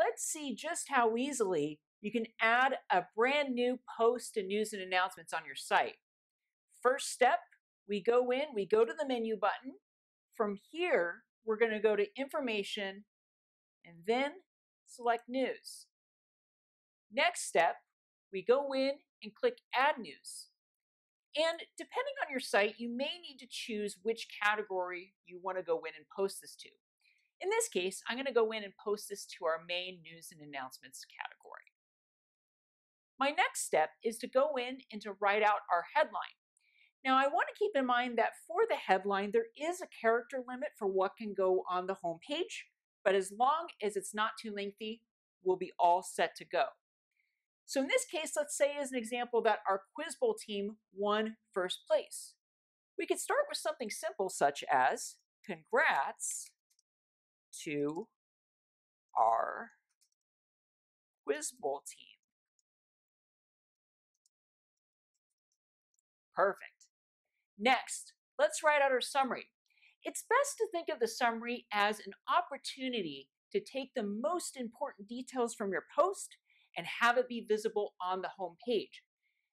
let's see just how easily you can add a brand new post to news and announcements on your site. First step, we go to the menu button. From here, we're going to go to Information and then select News. Next step, we go in and click Add News. And depending on your site, you may need to choose which category you want to go in and post this to. In this case, I'm going to go in and post this to our main news and announcements category. My next step is to go in and to write out our headline. Now, I want to keep in mind that for the headline, there is a character limit for what can go on the home page, but as long as it's not too lengthy, we'll be all set to go. So in this case, let's say as an example that our Quiz Bowl team won first place. We could start with something simple such as, congrats to our Quiz Bowl team. Perfect. Next, let's write out our summary. It's best to think of the summary as an opportunity to take the most important details from your post and have it be visible on the home page.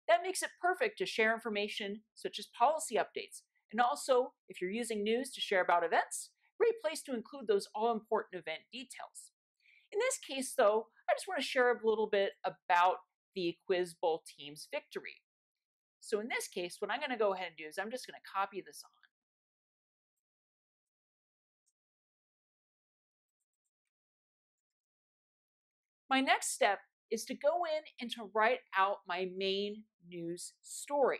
That makes it perfect to share information such as policy updates, and also, if you're using news to share about events, great place to include those all-important event details. In this case, though, I just want to share a little bit about the Quiz Bowl team's victory. So in this case, what I'm going to go ahead and do is I'm just going to copy this on. My next step is to go in and to write out my main news story.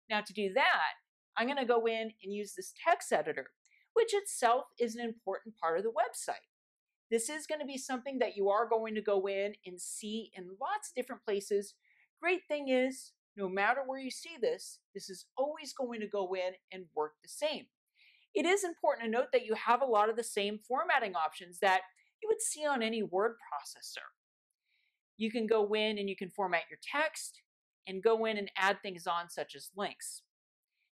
Now to do that, I'm going to go in and use this text editor, which itself is an important part of the website. This is going to be something that you are going to go in and see in lots of different places. Great thing is, no matter where you see this, this is always going to go in and work the same. It is important to note that you have a lot of the same formatting options that you would see on any word processor. You can go in and you can format your text and go in and add things on such as links.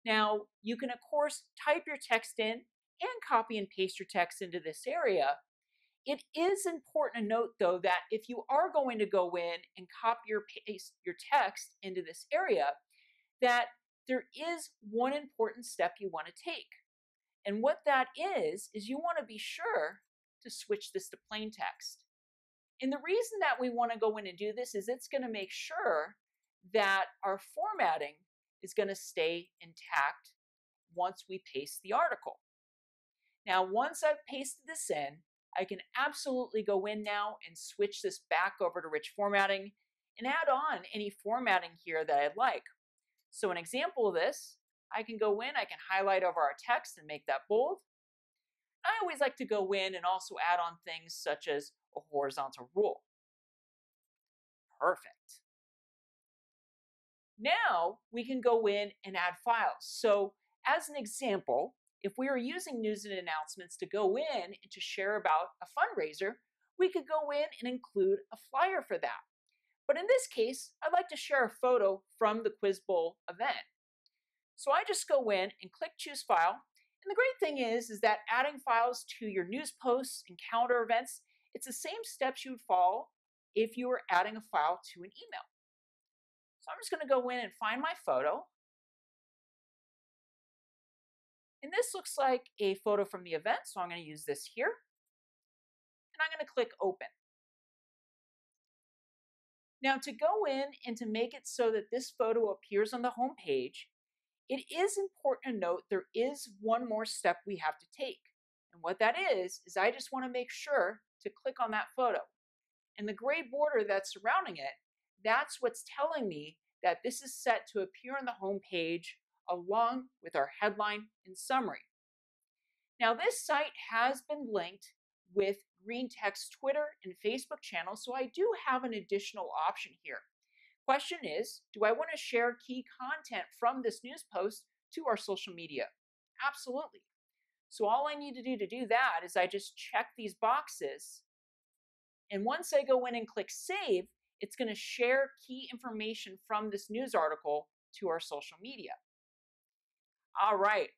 Now, you can of course type your text in and copy and paste your text into this area. It is important to note, though, that if you are going to go in and copy or paste your text into this area, that there is one important step you want to take. And what that is you want to be sure to switch this to plain text. And the reason that we want to go in and do this is it's going to make sure that our formatting is going to stay intact once we paste the article. Now, once I've pasted this in, I can absolutely go in now and switch this back over to rich formatting and add on any formatting here that I'd like. So an example of this, I can go in, I can highlight over our text and make that bold. I always like to go in and also add on things such as a horizontal rule. Perfect. Now we can go in and add files. So as an example, if we were using news and announcements to go in and to share about a fundraiser, we could go in and include a flyer for that. But in this case, I'd like to share a photo from the Quiz Bowl event. So I just go in and click Choose File. And the great thing is that adding files to your news posts and calendar events, it's the same steps you would follow if you were adding a file to an email. So I'm just going to go in and find my photo. And this looks like a photo from the event, so I'm going to use this here. And I'm going to click Open. Now to go in and to make it so that this photo appears on the home page, it is important to note there is one more step we have to take. And what that is I just want to make sure to click on that photo. And the gray border that's surrounding it, that's what's telling me that this is set to appear on the home page along with our headline and summary. Now this site has been linked with Green Tech's Twitter and Facebook channels, so I do have an additional option here. Question is, do I want to share key content from this news post to our social media? Absolutely. So all I need to do that is I just check these boxes, and once I go in and click Save, it's going to share key information from this news article to our social media. All right,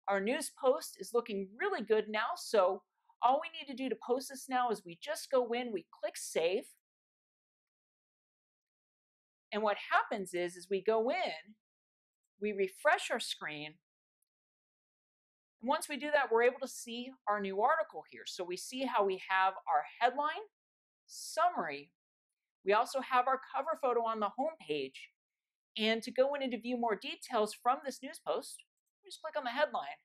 our news post is looking really good now, so All we need to do to post this now is we just go in, we click save. And what happens is we go in, we refresh our screen. And once we do that, we're able to see our new article here. So we see how we have our headline, summary. We also have our cover photo on the home page. And to go in and to view more details from this news post, we just click on the headline.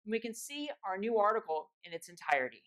And we can see our new article in its entirety.